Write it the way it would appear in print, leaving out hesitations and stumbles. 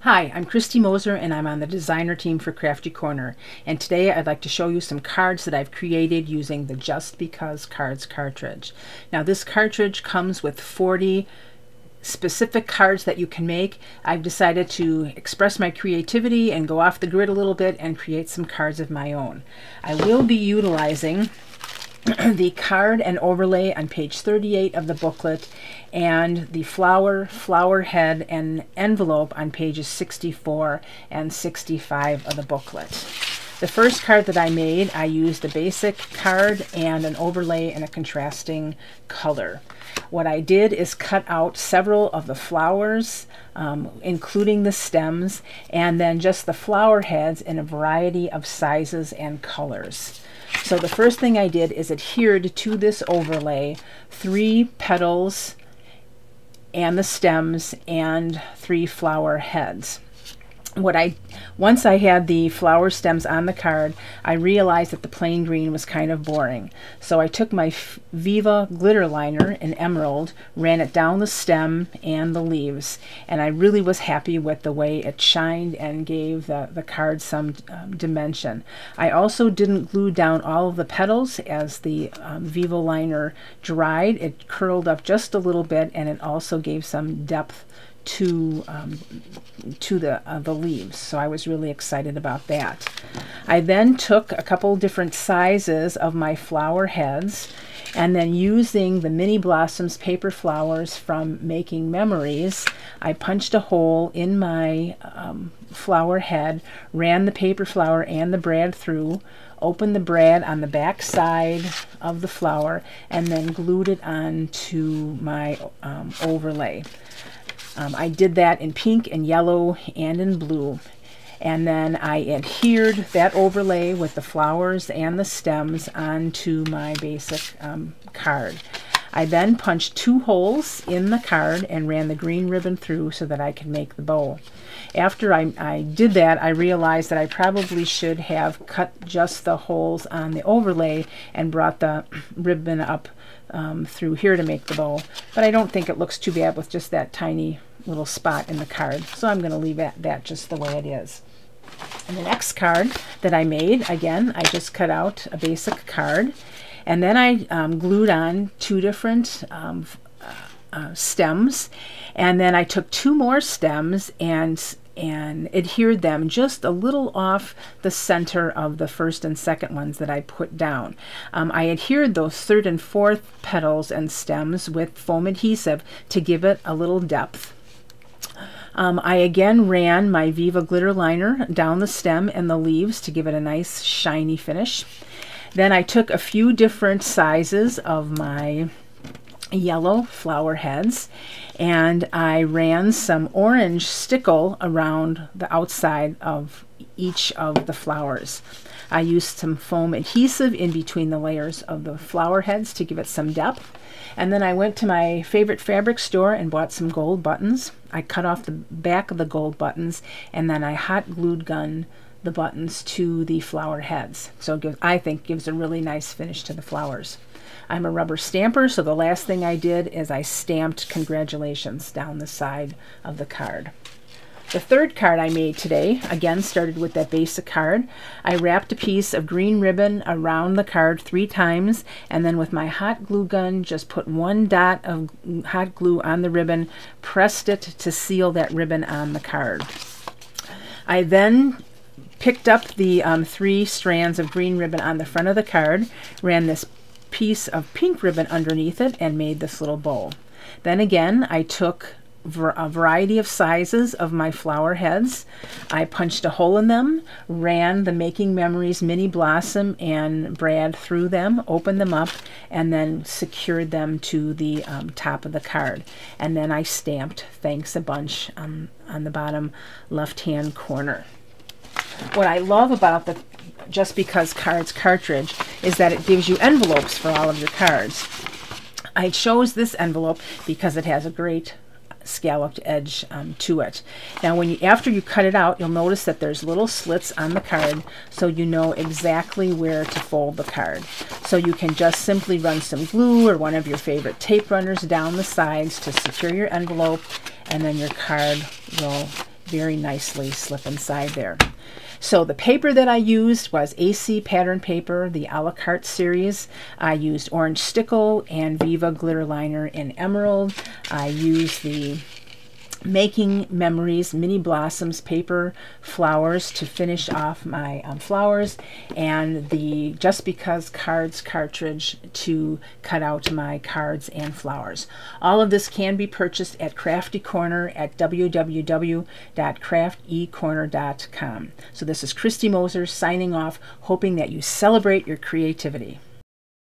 Hi, I'm Christy Moser and I'm on the designer team for Crafty Corner, and today I'd like to show you some cards that I've created using the Just Because Cards cartridge. Now this cartridge comes with 40 specific cards that you can make. I've decided to express my creativity and go off the grid a little bit and create some cards of my own. I will be utilizing the card and overlay on page 38 of the booklet and the flower head and envelope on pages 64 and 65 of the booklet. The first card that I made, I used a basic card and an overlay in a contrasting color. What I did is cut out several of the flowers, including the stems, and then just the flower heads in a variety of sizes and colors. So the first thing I did is adhered to this overlay 3 petals and the stems and 3 flower heads. Once I had the flower stems on the card, I realized that the plain green was kind of boring. So I took my Viva glitter liner in emerald, ran it down the stem and the leaves, and I really was happy with the way it shined and gave the card some dimension. I also didn't glue down all of the petals as the Viva liner dried. It curled up just a little bit, and it also gave some depth to the leaves, so I was really excited about that. I then took a couple different sizes of my flower heads, and then using the Mini Blossoms paper flowers from Making Memories, I punched a hole in my flower head, ran the paper flower and the brad through, opened the brad on the back side of the flower, and then glued it onto my overlay. I did that in pink and yellow and in blue, and then I adhered that overlay with the flowers and the stems onto my basic card. I then punched 2 holes in the card and ran the green ribbon through so that I could make the bow. After I did that, I realized that I probably should have cut just the holes on the overlay and brought the ribbon up through here to make the bow, but I don't think it looks too bad with just that tiny little spot in the card, so I'm going to leave that just the way it is. And the next card that I made, again, I just cut out a basic card, and then I glued on 2 different stems, and then I took 2 more stems and adhered them just a little off the center of the first and second ones that I put down. I adhered those 3rd and 4th petals and stems with foam adhesive to give it a little depth. I again ran my Viva glitter liner down the stem and the leaves to give it a nice shiny finish. Then I took a few different sizes of my yellow flower heads, and I ran some orange stickle around the outside of each of the flowers. I used some foam adhesive in between the layers of the flower heads to give it some depth. And then I went to my favorite fabric store and bought some gold buttons. I cut off the back of the gold buttons, and then I hot glued gun the buttons to the flower heads. So I think gives a really nice finish to the flowers. I'm a rubber stamper, so the last thing I did is I stamped congratulations down the side of the card. The third card I made today, again, started with that basic card. I wrapped a piece of green ribbon around the card 3 times, and then with my hot glue gun, just put 1 dot of hot glue on the ribbon, pressed it to seal that ribbon on the card. I then picked up the 3 strands of green ribbon on the front of the card, ran this piece of pink ribbon underneath it, and made this little bow. Then again, I took a variety of sizes of my flower heads. I punched a hole in them, ran the Making Memories Mini Blossom and brad through them, opened them up, and then secured them to the top of the card. And then I stamped "Thanks a bunch" on the bottom left-hand corner. What I love about the Just Because Cards cartridge is that it gives you envelopes for all of your cards. I chose this envelope because it has a great scalloped edge to it. Now after you cut it out, you'll notice that there's little slits on the card, so you know exactly where to fold the card. So you can just simply run some glue or one of your favorite tape runners down the sides to secure your envelope, and then your card will very nicely slip inside there. So the paper that I used was AC pattern paper, the a la carte series. I used orange stickle and Viva glitter liner in emerald. I used the Making Memories Mini Blossoms paper flowers to finish off my flowers, and the Just Because Cards cartridge to cut out my cards and flowers. All of this can be purchased at Crafty Corner at www.craftecorner.com. So this is Christy Moser signing off, hoping that you celebrate your creativity.